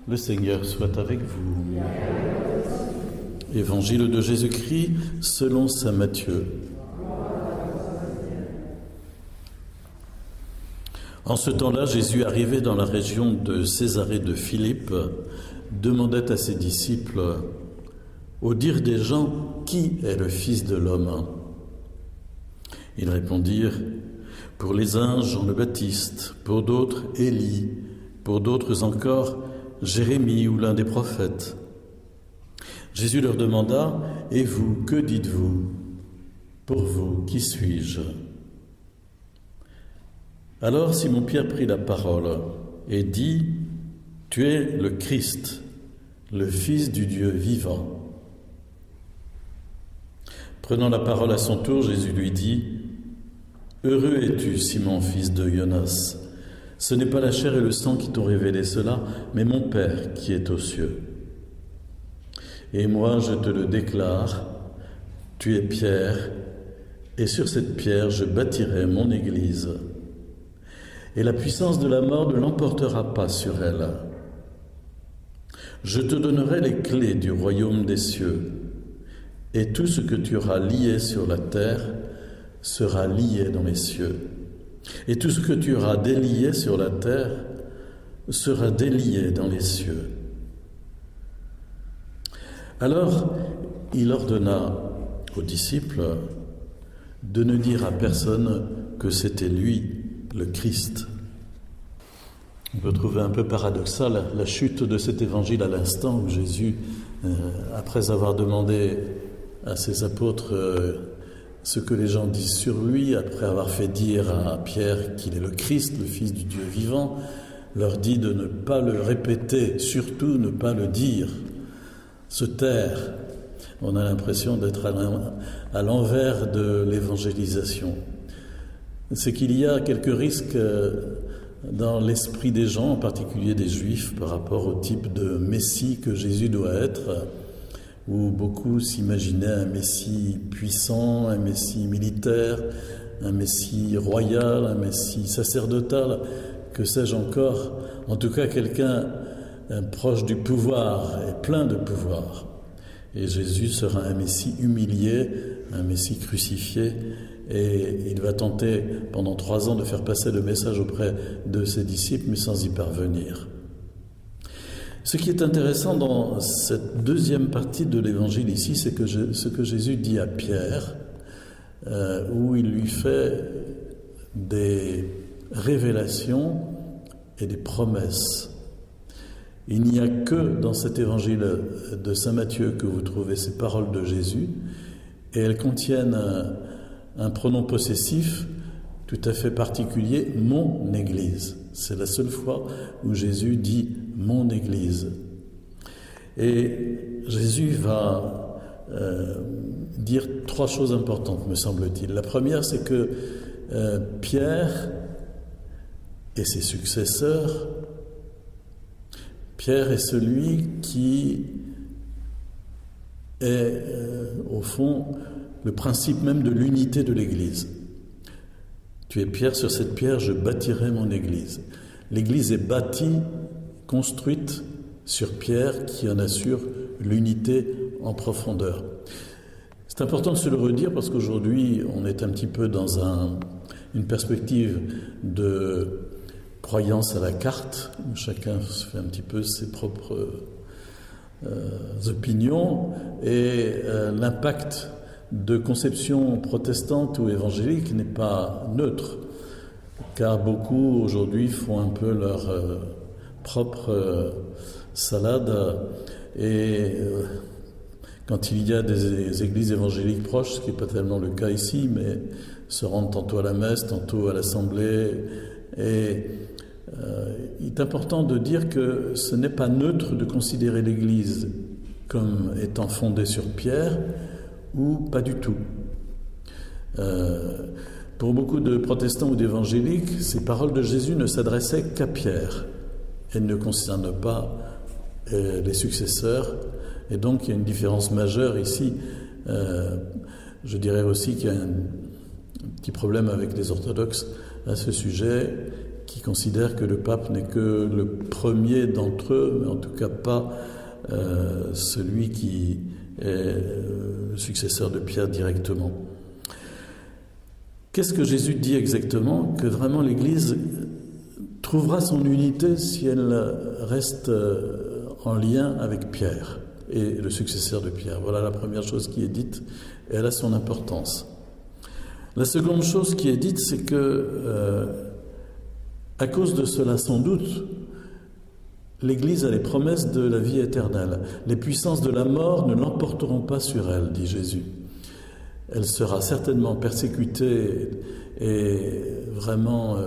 Le Seigneur soit avec vous. Évangile de Jésus-Christ selon saint Matthieu. En ce temps-là, Jésus, arrivé dans la région de Césarée de Philippe, demandait à ses disciples, « Au dire des gens, qui est le Fils de l'homme ?» Ils répondirent, « Pour les uns, Jean le Baptiste, pour d'autres, Élie, pour d'autres encore, Jérémie ou l'un des prophètes. » Jésus leur demanda, « Et vous, que dites-vous? Pour vous, qui suis-je » Alors Simon-Pierre prit la parole et dit, « Tu es le Christ, le Fils du Dieu vivant. » Prenant la parole à son tour, Jésus lui dit, « Heureux es-tu, Simon, fils de Jonas. Ce n'est pas la chair et le sang qui t'ont révélé cela, mais mon Père qui est aux cieux. Et moi, je te le déclare, tu es Pierre, et sur cette pierre, je bâtirai mon Église. Et la puissance de la mort ne l'emportera pas sur elle. Je te donnerai les clés du royaume des cieux, et tout ce que tu auras lié sur la terre sera lié dans les cieux. Et tout ce que tu auras délié sur la terre sera délié dans les cieux. » Alors, il ordonna aux disciples de ne dire à personne que c'était lui, le Christ. On peut trouver un peu paradoxal la chute de cet évangile à l'instant où Jésus, après avoir demandé à ses apôtres ce que les gens disent sur lui, après avoir fait dire à Pierre qu'il est le Christ, le Fils du Dieu vivant, leur dit de ne pas le répéter, surtout ne pas le dire, se taire. On a l'impression d'être à l'envers de l'évangélisation. C'est qu'il y a quelques risques dans l'esprit des gens, en particulier des Juifs, par rapport au type de Messie que Jésus doit être, où beaucoup s'imaginaient un Messie puissant, un Messie militaire, un Messie royal, un Messie sacerdotal, que sais-je encore, en tout cas quelqu'un proche du pouvoir et plein de pouvoir. Et Jésus sera un Messie humilié, un Messie crucifié, et il va tenter pendant 3 ans de faire passer le message auprès de ses disciples, mais sans y parvenir. Ce qui est intéressant dans cette deuxième partie de l'évangile ici, c'est que ce que Jésus dit à Pierre, où il lui fait des révélations et des promesses. Il n'y a que dans cet évangile de saint Matthieu que vous trouvez ces paroles de Jésus, et elles contiennent un pronom possessif tout à fait particulier, mon Église. C'est la seule fois où Jésus dit mon Église. Et Jésus va dire 3 choses importantes, me semble-t-il. La première, c'est que Pierre et ses successeurs, Pierre est celui qui est, au fond, le principe même de l'unité de l'Église. Tu es Pierre, sur cette pierre, je bâtirai mon Église. L'Église est bâtie, construite sur Pierre, qui en assure l'unité en profondeur. C'est important de se le redire parce qu'aujourd'hui, on est un petit peu dans une perspective de croyance à la carte, où chacun se fait un petit peu ses propres opinions, et l'impact de conception protestante ou évangélique n'est pas neutre, car beaucoup aujourd'hui font un peu leur propre salade, et quand il y a des églises évangéliques proches, ce qui n'est pas tellement le cas ici, mais se rendent tantôt à la messe, tantôt à l'assemblée, et il est important de dire que ce n'est pas neutre de considérer l'Église comme étant fondée sur Pierre, ou pas du tout. Pour beaucoup de protestants ou d'évangéliques, ces paroles de Jésus ne s'adressaient qu'à Pierre. Elles ne concernent pas les successeurs, et donc il y a une différence majeure ici. Je dirais aussi qu'il y a un petit problème avec les orthodoxes à ce sujet. qui considèrent que le pape n'est que le premier d'entre eux, mais en tout cas pas celui qui est le successeur de Pierre directement. Qu'est-ce que Jésus dit exactement? Que vraiment l'Église trouvera son unité si elle reste en lien avec Pierre et le successeur de Pierre. Voilà la première chose qui est dite, et elle a son importance. La seconde chose qui est dite, c'est que, à cause de cela sans doute, l'Église a les promesses de la vie éternelle. Les puissances de la mort ne l'emporteront pas sur elle, dit Jésus. Elle sera certainement persécutée et vraiment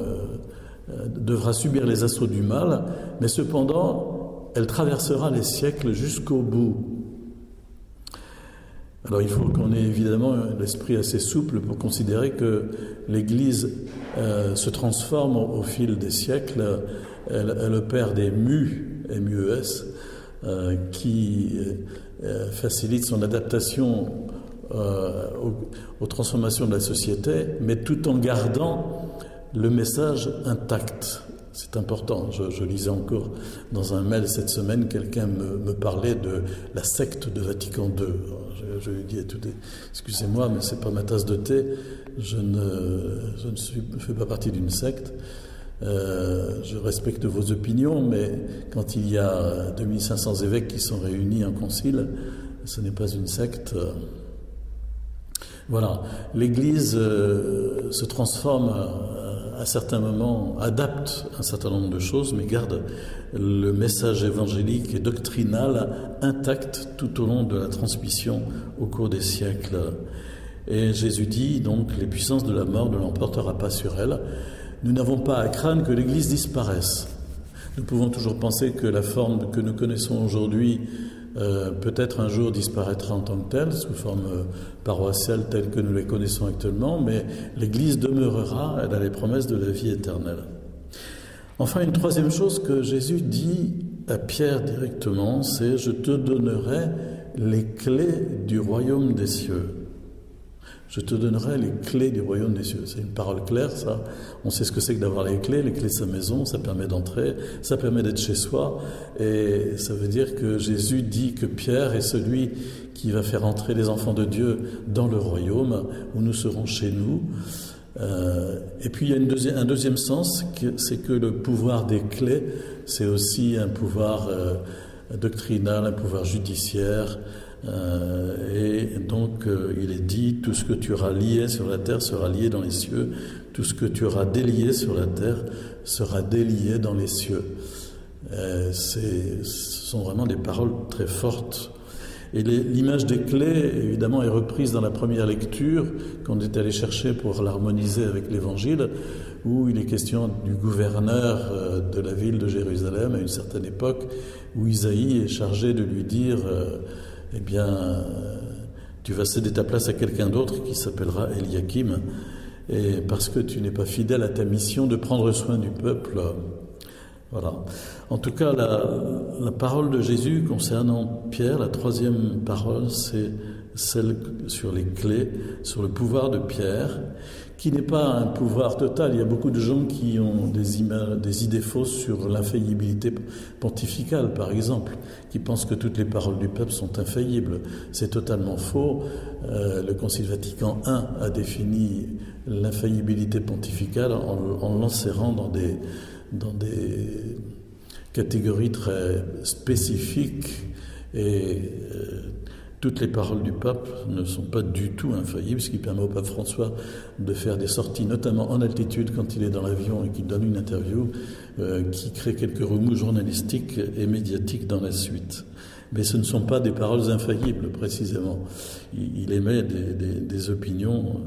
devra subir les assauts du mal, mais cependant, elle traversera les siècles jusqu'au bout. Alors il faut qu'on ait évidemment l'esprit assez souple pour considérer que l'Église se transforme au fil des siècles. Elle opère des MUES, qui facilitent son adaptation aux transformations de la société, mais tout en gardant le message intact. C'est important. Je lisais encore dans un mail cette semaine, quelqu'un me parlait de la secte de Vatican II. Je lui dis, excusez-moi, mais c'est pas ma tasse de thé. Je ne fais pas partie d'une secte. Je respecte vos opinions, mais quand il y a 2500 évêques qui sont réunis en concile, ce n'est pas une secte. Voilà. L'Église se transforme à certains moments, adapte un certain nombre de choses, mais garde le message évangélique et doctrinal intact tout au long de la transmission au cours des siècles. Et Jésus dit donc, les puissances de la mort ne l'emportera pas sur elle. Nous n'avons pas à craindre que l'Église disparaisse. Nous pouvons toujours penser que la forme que nous connaissons aujourd'hui peut-être un jour disparaîtra en tant que telle, sous forme paroissiale telle que nous les connaissons actuellement, mais l'Église demeurera, elle a les promesses de la vie éternelle. Enfin, une troisième chose que Jésus dit à Pierre directement, c'est « Je te donnerai les clés du royaume des cieux ». Je te donnerai les clés du royaume des cieux. C'est une parole claire, ça. On sait ce que c'est que d'avoir les clés de sa maison, ça permet d'entrer, ça permet d'être chez soi. Et ça veut dire que Jésus dit que Pierre est celui qui va faire entrer les enfants de Dieu dans le royaume, où nous serons chez nous. Et puis il y a un deuxième sens, c'est que le pouvoir des clés, c'est aussi un pouvoir doctrinal, un pouvoir judiciaire. Et donc il est dit, tout ce que tu auras lié sur la terre sera lié dans les cieux, tout ce que tu auras délié sur la terre sera délié dans les cieux. Ce sont vraiment des paroles très fortes. Et l'image des clés, évidemment, est reprise dans la première lecture qu'on est allé chercher pour l'harmoniser avec l'Évangile, où il est question du gouverneur de la ville de Jérusalem à une certaine époque, où Isaïe est chargé de lui dire eh bien, tu vas céder ta place à quelqu'un d'autre qui s'appellera Eliakim, et parce que tu n'es pas fidèle à ta mission de prendre soin du peuple. Voilà. En tout cas, la parole de Jésus concernant Pierre, la troisième parole, c'est celle sur les clés, sur le pouvoir de Pierre, qui n'est pas un pouvoir total. Il y a beaucoup de gens qui ont des idées fausses sur l'infaillibilité pontificale, par exemple, qui pensent que toutes les paroles du pape sont infaillibles. C'est totalement faux. Le Concile Vatican I a défini l'infaillibilité pontificale en l'enserrant dans des catégories très spécifiques, et toutes les paroles du pape ne sont pas du tout infaillibles, ce qui permet au pape François de faire des sorties, notamment en altitude quand il est dans l'avion et qu'il donne une interview qui crée quelques remous journalistiques et médiatiques dans la suite. Mais ce ne sont pas des paroles infaillibles, précisément. Il émet des opinions,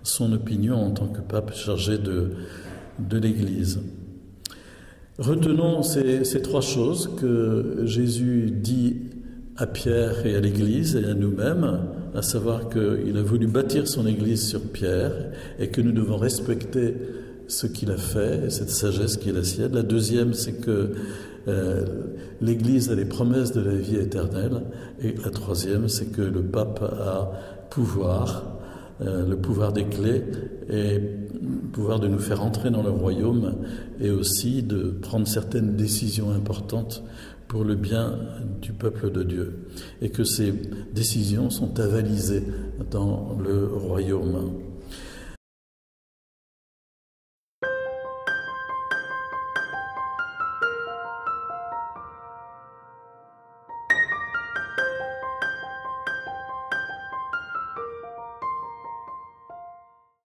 son opinion en tant que pape chargé de l'Église. Retenons ces trois choses que Jésus dit à Pierre et à l'Église et à nous-mêmes, à savoir qu'il a voulu bâtir son Église sur Pierre et que nous devons respecter ce qu'il a fait et cette sagesse qui est la sienne. La deuxième, c'est que l'Église a les promesses de la vie éternelle. Et la troisième, c'est que le pape a pouvoir le pouvoir des clés et le pouvoir de nous faire entrer dans le royaume et aussi de prendre certaines décisions importantes pour le bien du peuple de Dieu. Et que ces décisions sont avalisées dans le royaume.